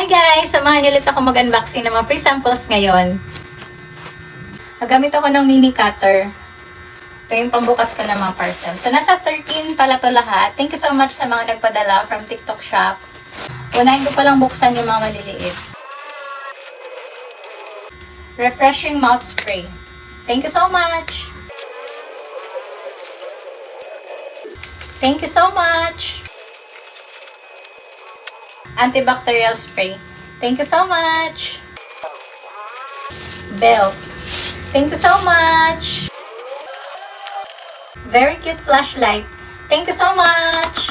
Hi guys! Samahan niyo ulit ako mag-unboxing ng mga free samples ngayon. Nagamit ako ng mini cutter. Ito yung pambukas ko ng mga parcel. So, nasa 13 pala to lahat. Thank you so much sa mga nagpadala from TikTok shop. Unahin ko palang buksan yung mga maliliit. Refreshing mouth spray. Thank you so much! Thank you so much! Antibacterial spray. Thank you so much! Belt. Thank you so much! Very cute flashlight. Thank you so much!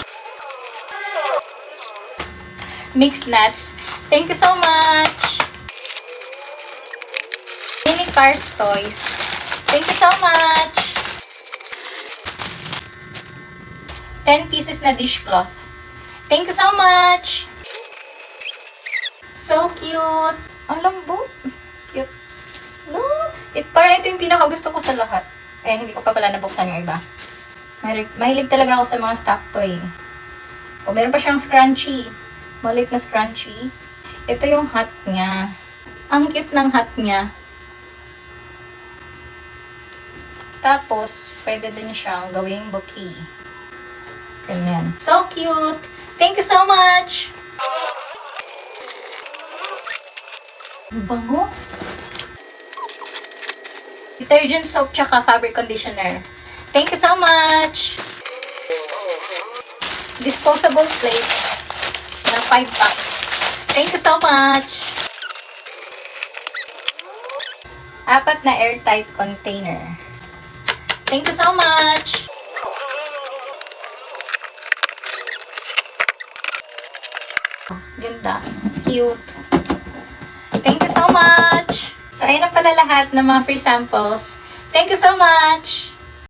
Mixed nuts. Thank you so much! Mini Cars toys. Thank you so much! 10 pieces na dishcloth. Thank you so much! So cute! Ang lambot! Cute! No? Parang ito yung pinakagusto ko sa lahat. Eh, hindi ko pa pala nabuksan yung iba. Mahilig talaga ako sa mga stuffed toy. O, meron pa siyang scrunchie. Maliit na scrunchie. Ito yung hat niya. Ang cute ng hat niya. Tapos, pwede din siyang gawing bouquet. Ganyan. So cute! Thank you so much! Ang bango! Detergent soap tsaka fabric conditioner. Thank you so much! Disposable plate na 5 packs. Thank you so much! 4 na airtight container. Thank you so much! Ganda. Cute. Thank you so much! So, ayun na pala lahat ng mga free samples. Thank you so much!